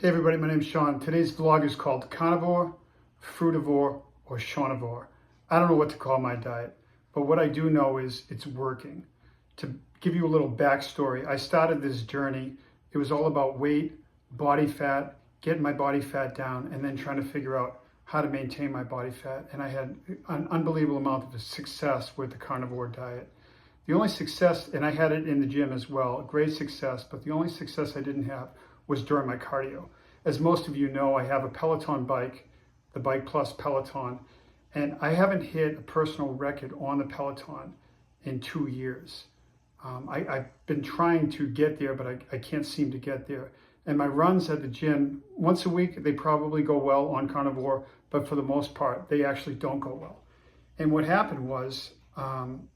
Hey everybody, my name is Sean. Today's vlog is called Carnivore, Fruitivore, or Shawnivore. I don't know what to call my diet, but what I do know is it's working. To give you a little backstory, I started this journey. It was all about weight, body fat, getting my body fat down, and then trying to figure out how to maintain my body fat. And I had an unbelievable amount of success with the carnivore diet. The only success, and I had it in the gym as well, great success, but the only success I didn't have was during my cardio. As most of you know, I have a Peloton bike, the Bike Plus Peloton, and I haven't hit a personal record on the Peloton in 2 years. I've been trying to get there, but I can't seem to get there. And my runs at the gym, once a week, they probably go well on carnivore, but for the most part, they actually don't go well. And what happened was,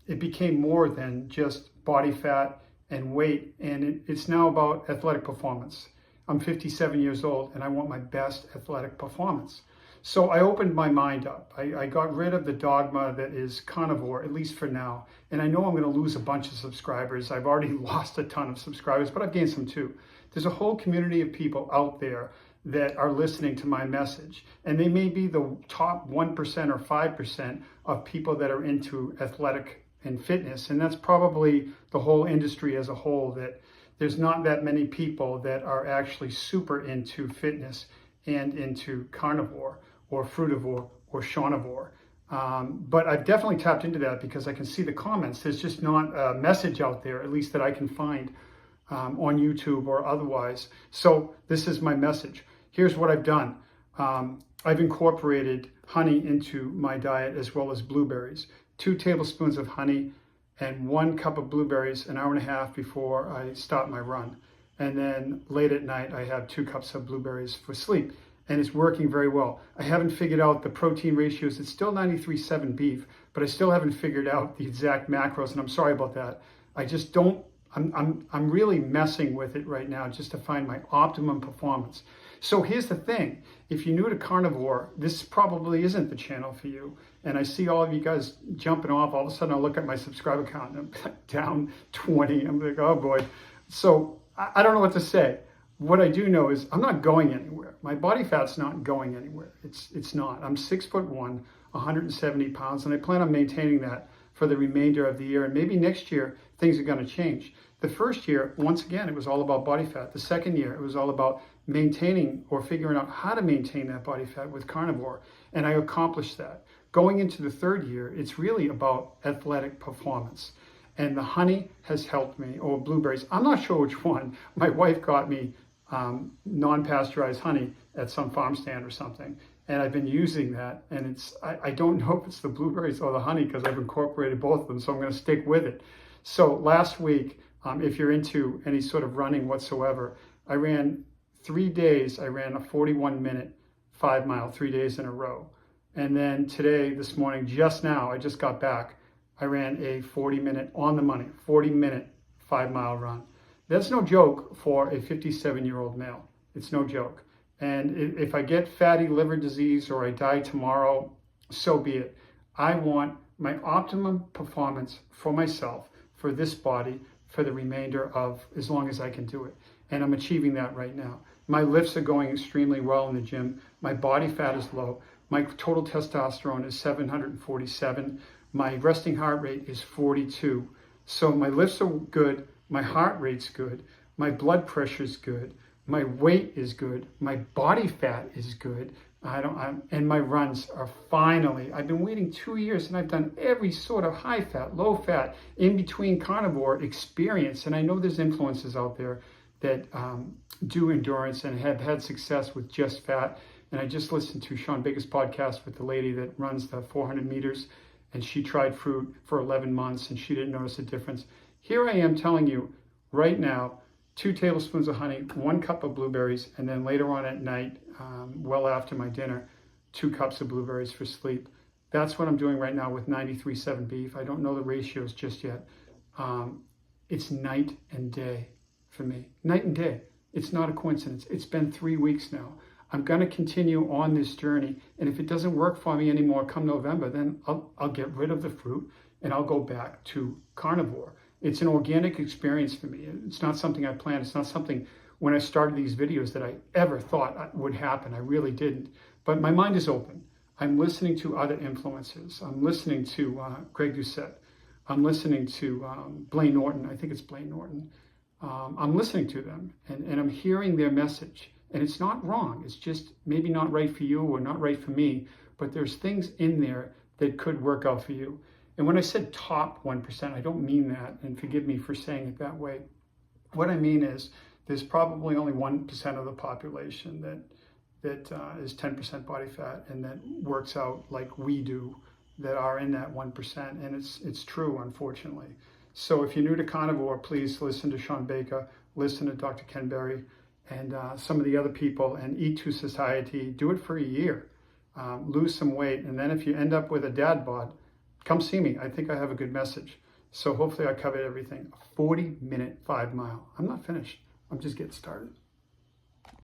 it became more than just body fat and weight, and it's now about athletic performance. I'm 57 years old and I want my best athletic performance. So I opened my mind up. I got rid of the dogma that is carnivore, at least for now. And I know I'm going to lose a bunch of subscribers. I've already lost a ton of subscribers, but I've gained some too. There's a whole community of people out there that are listening to my message. And they may be the top 1% or 5% of people that are into athletic and fitness. And that's probably the whole industry as a whole, that there's not that many people that are actually super into fitness and into carnivore or fruitivore or shawnivore. But I've definitely tapped into that because I can see the comments. There's just not a message out there, at least that I can find on YouTube or otherwise. So this is my message. Here's what I've done. I've incorporated honey into my diet as well as blueberries. 2 tablespoons of honey and 1 cup of blueberries an hour and a half before I start my run. And then late at night, I have 2 cups of blueberries for sleep. And it's working very well. I haven't figured out the protein ratios. It's still 93.7 beef, but I still haven't figured out the exact macros, and I'm sorry about that. I just don't, I'm really messing with it right now just to find my optimum performance. So here's the thing. If you're new to carnivore, this probably isn't the channel for you. And I see all of you guys jumping off. All of a sudden I look at my subscriber count and I'm down 20. I'm like, oh boy. So I don't know what to say. What I do know is I'm not going anywhere. My body fat's not going anywhere. It's not. I'm 6'1", 170 pounds, and I plan on maintaining that for the remainder of the year. And maybe next year, things are going to change. The first year, once again, it was all about body fat. The second year, it was all about maintaining or figuring out how to maintain that body fat with carnivore. And I accomplished that. Going into the third year, it's really about athletic performance. And the honey has helped me, or blueberries. I'm not sure which one. My wife got me non-pasteurized honey at some farm stand or something. And I've been using that. And I don't know if it's the blueberries or the honey because I've incorporated both of them. So I'm going to stick with it. So last week, if you're into any sort of running whatsoever, I ran 3 days. I ran a 41-minute 5-mile, 3 days in a row. And then today, this morning, just now, I just got back. I ran a 40-minute, on the money, 40-minute 5-mile run. That's no joke for a 57-year-old male. It's no joke. And if I get fatty liver disease or I die tomorrow, so be it. I want my optimum performance for myself, for this body, for the remainder of as long as I can do it. And I'm achieving that right now. My lifts are going extremely well in the gym. My body fat is low. My total testosterone is 747. My resting heart rate is 42. So my lifts are good. My heart rate's good. My blood pressure's good. My weight is good. My body fat is good. And my runs are finally, I've been waiting 2 years and I've done every sort of high fat, low fat, in between carnivore experience. And I know there's influencers out there that do endurance and have had success with just fat. And I just listened to Sean Biggest podcast with the lady that runs the 400 meters, and she tried fruit for 11 months and she didn't notice a difference. Here I am telling you right now, 2 tablespoons of honey, 1 cup of blueberries, and then later on at night, well after my dinner, 2 cups of blueberries for sleep. That's what I'm doing right now with 93.7 beef. I don't know the ratios just yet. It's night and day for me. Night and day. It's not a coincidence. It's been 3 weeks now. I'm going to continue on this journey, and if it doesn't work for me anymore come November, then I'll get rid of the fruit and I'll go back to carnivore. It's an organic experience for me. It's not something I planned. It's not something when I started these videos that I ever thought would happen. I really didn't. But my mind is open. I'm listening to other influencers. I'm listening to Greg Doucette. I'm listening to Blaine Norton. I think it's Blaine Norton. I'm listening to them and I'm hearing their message. And it's not wrong. It's just maybe not right for you or not right for me. But there's things in there that could work out for you. And when I said top 1%, I don't mean that. And forgive me for saying it that way. What I mean is there's probably only 1% of the population that is 10% body fat and that works out like we do, that are in that 1%. And it's true, unfortunately. So if you're new to Carnivore, please listen to Sean Baker, listen to Dr. Ken Berry, and some of the other people, and eat to satiety. Do it for a year. Lose some weight. And then if you end up with a dad bod, come see me. I think I have a good message. So hopefully I covered everything. A 40-minute 5 mile. I'm not finished. I'm just getting started.